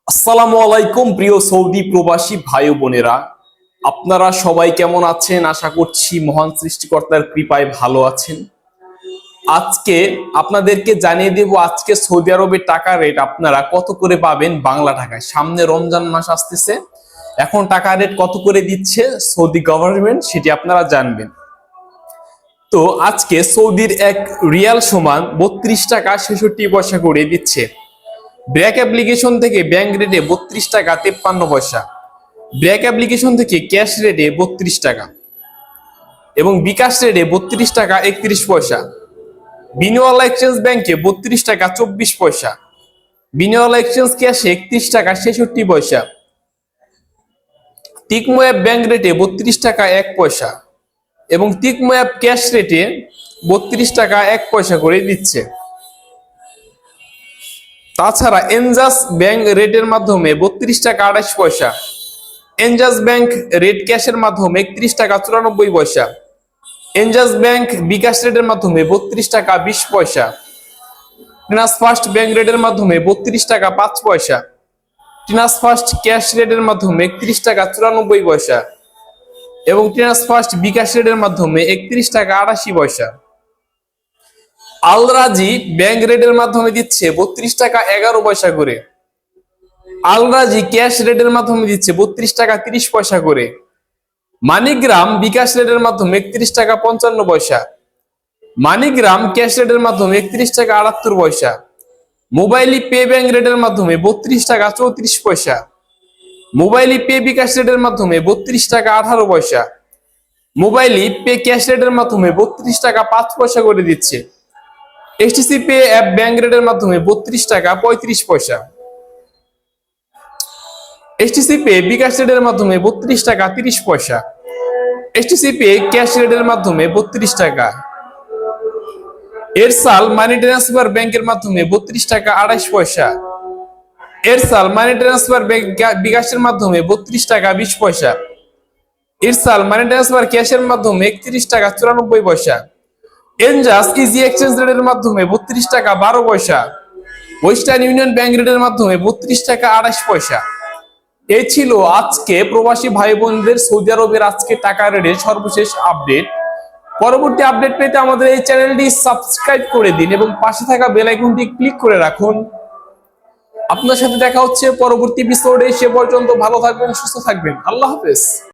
আসসালামু আলাইকুম প্রিয় সৌদি প্রবাসী ভাই বোনেরা, আপনারা সবাই কেমন আছেন? আশা করছি মহান সৃষ্টিকর্তার কৃপায় ভালো আছেন। আজকে আপনাদেরকে জানিয়ে দেব আজকে সৌদি আরবের টাকা রেট আপনারা কত করে পাবেন বাংলা টাকায়। সামনে রমজান মাস আসতেছে, এখন টাকা রেট কত করে দিচ্ছে সৌদি গভর্নমেন্ট সেটি আপনারা জানবেন। তো আজকে সৌদির এক রিয়াল সমান 32 টাকা 66 পয়সা করে দিচ্ছে। ব্র্যাক অ্যাপ্লিকেশন থেকে ব্যাংক রেটে 32 টাকা 53 পয়সা, ব্র্যাক অ্যাপ্লিকেশন থেকে ক্যাশ রেটে 32 টাকা এবং বিকাশ রেটে 32 টাকা 31 পয়সা, বিনিওয়ালা এক্সচেঞ্জ ব্যাংকে 32 টাকা 24 পয়সা, বিনিওয়ালা এক্সচেঞ্জ ক্যাশে 31 টাকা 66 পয়সা, টিকমো অ্যাপ ব্যাংক রেটে 32 টাকা 1 পয়সা এবং টিকমো অ্যাপ ক্যাশ রেটে 32 টাকা 1 পয়সা করে দিচ্ছে। তাছাড়া এনজাস ব্যাংক রেটের মাধ্যমে 32 টাকা 28 পয়সা, এনজাস ব্যাংক রেট ক্যাশের মাধ্যমে 31 টাকা 94 পয়সা, এনজাস ব্যাংক বিকাশ রেটের মাধ্যমে 32 টাকা 20 পয়সা, ট্রান্স ফার্স্ট ব্যাংক রেটের মাধ্যমে 32 টাকা 5 পয়সা, ট্রান্স ফার্স্ট ক্যাশ রেটের মাধ্যমে 31 টাকা 94 পয়সা এবং ট্রান্স ফার্স্ট বিকাশ রেটের মাধ্যমে 31 টাকা 88 পয়সা। আলরাজি ব্যাংক রেটের মাধ্যমে দিচ্ছে 32 টাকা 11 পয়সা করে, আলরাজি ক্যাশ রেটের মাধ্যমে দিচ্ছে 32 টাকা 30 পয়সা করে, মানিগ্রাম বিকাশ রেটের মাধ্যমে 31 টাকা 55 পয়সা, মানিগ্রাম ক্যাশ রেটের মাধ্যমে 31 টাকা 78 পয়সা, মোবাইলি পে ব্যাংক রেটের মাধ্যমে 32 টাকা 34 পয়সা, মোবাইলি পে বিকাশ রেটের মাধ্যমে 32 টাকা 18 পয়সা, মোবাইলি পে ক্যাশ রেটের মাধ্যমে 32 টাকা 5 পয়সা করে দিচ্ছে। এসটিসি পে অ্যাপ ব্যাংক রেটের মাধ্যমে 32 টাকা 35 পয়সা, এসটিসি পে বিকাশ রেটের মাধ্যমে 32 টাকা 30 পয়সা, এসটিসি পে ক্যাশ রেটের মাধ্যমে 32 টাকা, এরসাল মানি ট্রান্সফার ব্যাংকের মাধ্যমে 32 টাকা 28 পয়সা, এরসাল মানি ট্রান্সফার বিকাশের মাধ্যমে 32 টাকা 20 পয়সা, এরসাল মানি ট্রান্সফার ক্যাশের মাধ্যমে 31 টাকা 94 পয়সা, এনজাস ইজি এক্সচেঞ্জ রেটের মাধ্যমে 32 টাকা 12 পয়সা, ওয়েস্টার্ন ইউনিয়ন ব্যাংক রেটের মাধ্যমে 32 টাকা 28 পয়সা। এই ছিল আজকে প্রবাসী ভাই বোনদের সৌদি আরবের আজকে টাকা রেটের সর্বশেষ আপডেট। পরবর্তী আপডেট পেতে আমাদের এই চ্যানেলটি সাবস্ক্রাইব করে দিন এবং পাশে থাকা বেল আইকনটি ক্লিক করে রাখুন। আপনার সাথে দেখা হচ্ছে পরবর্তী এপিসোডে। সে পর্যন্ত ভালো থাকবেন, সুস্থ থাকবেন। আল্লাহ হাফেজ।